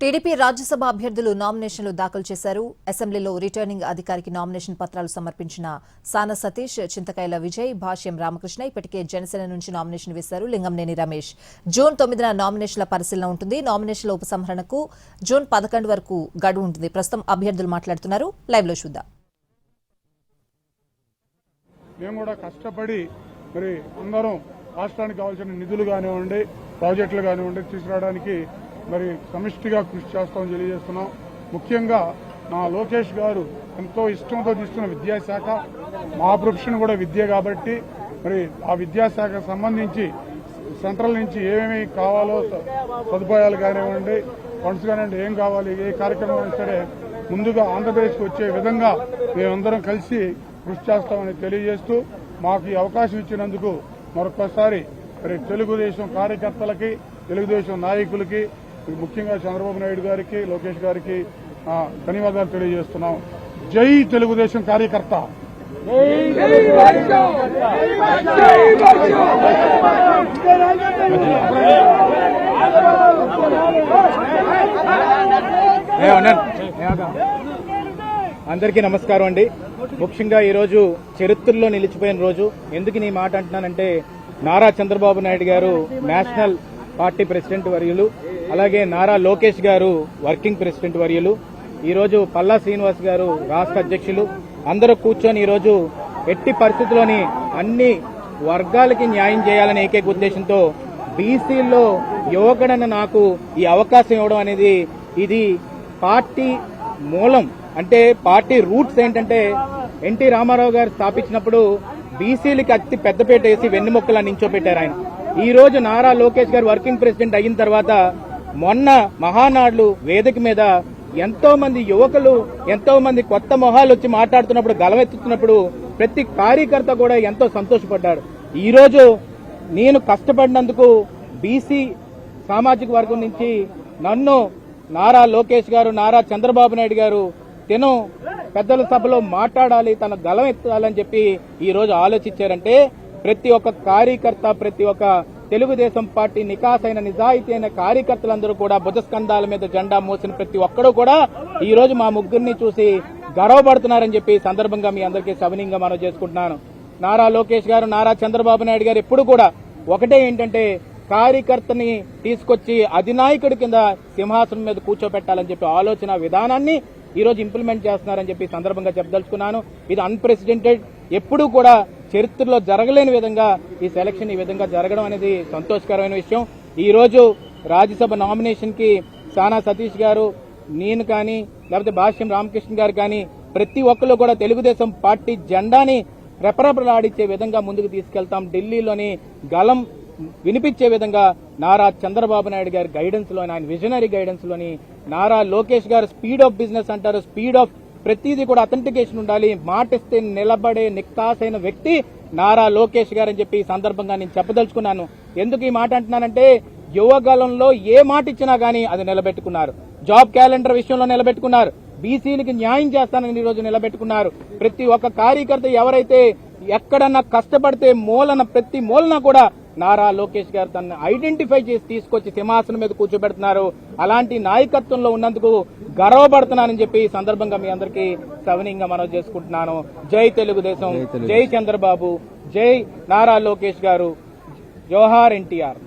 TDP Rajya Sabha అభ్యర్థులు నామినేషన్లు దాఖలు చేశారు. అసెంబ్లీలో రిటర్నింగ్ అధికారికి నామినేషన్ పత్రాలు సమర్పించిన సాన సతీష్, చింతకాయల విజయ్, భాష్యం రామకృష్ణ ఇప్పటికే జనసేన నుంచి నామినేషన్ వేశారు. లింగంనేని రమేష్. జూన్ 9న నామినేషన్ల పరిశీలన ఉంటుంది. నామినేషన్ల ఉపసంహరణకు జూన్ 11 వరకు గడువు ఉంటుంది. ప్రస్తుతం అభ్యర్థులు మాట్లాడుతున్నారు. లైవ్ లో చూద్దాం. మేము కూడా కష్టపడి మరి అందరం రాష్ట్రానికి కావాల్సిన నిధులు కానివ్వండి, ప్రాజెక్టులు కానివ్వండి తీసుకురావడానికి మరి సమిష్టిగా కృషి చేస్తామని తెలియజేస్తున్నాం. ముఖ్యంగా నా లోకేష్ గారు ఎంతో ఇష్టంతో తీసుకున్న విద్యాశాఖ, మా ప్రొఫెషన్ కూడా విద్య కాబట్టి మరి ఆ విద్యాశాఖకు సంబంధించి సెంట్రల్ నుంచి ఏమేమి కావాలో సదుపాయాలు కానివ్వండి, ఫండ్స్ కానివ్వండి, ఏం కావాలి, ఏ కార్యక్రమం అయినా సరే ముందుగా ఆంధ్రప్రదేశ్కి వచ్చే విధంగా మేమందరం కలిసి కృషి చేస్తామని తెలియజేస్తూ మాకు ఈ అవకాశం ఇచ్చినందుకు మరొకసారి మరి తెలుగుదేశం కార్యకర్తలకి, తెలుగుదేశం నాయకులకి, ముఖ్యంగా చంద్రబాబు నాయుడు గారికి, లోకేష్ గారికి ధన్యవాదాలు తెలియజేస్తున్నాం. జై తెలుగుదేశం కార్యకర్త. అందరికీ నమస్కారం అండి. ముఖ్యంగా ఈరోజు చరిత్రలో నిలిచిపోయిన రోజు. ఎందుకు నీ మాట అంటున్నానంటే, నారా చంద్రబాబు నాయుడు గారు నేషనల్ పార్టీ ప్రెసిడెంట్ వర్యులు, అలాగే నారా లోకేష్ గారు వర్కింగ్ ప్రెసిడెంట్ వర్యులు, ఈరోజు పల్లా శ్రీనివాస్ గారు రాష్ట్ర అధ్యక్షులు, అందరూ కూర్చొని ఈరోజు ఎట్టి పరిస్థితుల్లోని అన్ని వర్గాలకి న్యాయం చేయాలనే ఏకైక ఉద్దేశంతో బీసీల్లో యువకుడన్న నాకు ఈ అవకాశం ఇవ్వడం అనేది ఇది పార్టీ మూలం. అంటే పార్టీ రూట్స్ ఏంటంటే, ఎన్టీ రామారావు గారు స్థాపించినప్పుడు బీసీలకి అతి పెద్దపేట వేసి వెన్నెముక్కలా నించోపెట్టారు ఆయన. ఈ రోజు నారా లోకేష్ గారు వర్కింగ్ ప్రెసిడెంట్ అయిన తర్వాత మొన్న మహానాడులు వేదిక మీద ఎంతో మంది యువకులు, ఎంతో మంది కొత్త మొహాలు వచ్చి మాట్లాడుతున్నప్పుడు, గలమెత్తుతున్నప్పుడు ప్రతి కార్యకర్త కూడా ఎంతో సంతోషపడ్డాడు. ఈ రోజు నేను కష్టపడినందుకు బీసీ సామాజిక వర్గం నుంచి నన్ను నారా లోకేష్ గారు, నారా చంద్రబాబు నాయుడు గారు తిను పెద్దల సభలో మాట్లాడాలి, తన గలం ఎత్తాలని చెప్పి ఈ రోజు ఆలోచించారంటే, ప్రతి ఒక్క కార్యకర్త, ప్రతి ఒక్క తెలుగుదేశం పార్టీ నికాసైన నిజాయితీ అయిన కార్యకర్తలందరూ కూడా భుజస్కంధాల మీద జెండా మోసిన ప్రతి ఒక్కరూ కూడా ఈ రోజు మా ముగ్గురిని చూసి గర్వపడుతున్నారని చెప్పి సందర్భంగా మీ అందరికీ సవినీయంగా మనం చేసుకుంటున్నాను. నారా లోకేష్ గారు, నారా చంద్రబాబు నాయుడు గారు ఎప్పుడు కూడా ఒకటే ఏంటంటే, కార్యకర్తని తీసుకొచ్చి అధినాయకుడి కింద సింహాసనం మీద కూర్చోపెట్టాలని చెప్పి ఆలోచన విధానాన్ని ఈ రోజు ఇంప్లిమెంట్ చేస్తున్నారని చెప్పి సందర్భంగా చెప్పదలుచుకున్నాను. ఇది అన్ప్రెసిడెంటెడ్, ఎప్పుడూ కూడా చరిత్రలో జరగలేని విధంగా ఈ సెలక్షన్ ఈ విధంగా జరగడం అనేది సంతోషకరమైన విషయం. ఈ రోజు రాజ్యసభ నామినేషన్ కి సానా సతీష్ గారు, నేను కానీ, లేకపోతే భాష్యం రామకృష్ణ గారు కానీ ప్రతి ఒక్కరు కూడా తెలుగుదేశం పార్టీ జెండాని రెపరెపలాడించే విధంగా ముందుకు తీసుకెళ్తాం. ఢిల్లీలోని గలం వినిపించే విధంగా నారా చంద్రబాబు నాయుడు గారి గైడెన్స్ లోని, ఆయన విజనరీ గైడెన్స్ లోని, నారా లోకేష్ గారు స్పీడ్ ఆఫ్ బిజినెస్ అంటారు, స్పీడ్ ఆఫ్ ప్రతిదీ కూడా అథెంటికేషన్ ఉండాలి, మాటిస్తే నిలబడే నిక్తాసైన వ్యక్తి నారా లోకేష్ గారు అని చెప్పి ఈ సందర్భంగా నేను చెప్పదలుచుకున్నాను. ఎందుకు ఈ మాట అంటున్నానంటే, యువకాలంలో ఏ మాట ఇచ్చినా గానీ అది నిలబెట్టుకున్నారు. జాబ్ క్యాలెండర్ విషయంలో నిలబెట్టుకున్నారు, బీసీలకి న్యాయం చేస్తానని ఈ రోజు నిలబెట్టుకున్నారు. ప్రతి ఒక్క కార్యకర్త ఎవరైతే ఎక్కడన్నా కష్టపడితే ప్రతి మూలన కూడా నారా లోకేష్ గారు తనని ఐడెంటిఫై చేసి తీసుకొచ్చి సింహాసనం మీద కూర్చోబెడుతున్నారు. అలాంటి నాయకత్వంలో ఉన్నందుకు గర్వపడుతున్నానని చెప్పి ఈ సందర్భంగా మీ అందరికీ సవినీయంగా మనవి చేసుకుంటున్నాను. జై తెలుగుదేశం, జై చంద్రబాబు, జై నారా లోకేష్ గారు, జోహార్ ఎన్టీఆర్.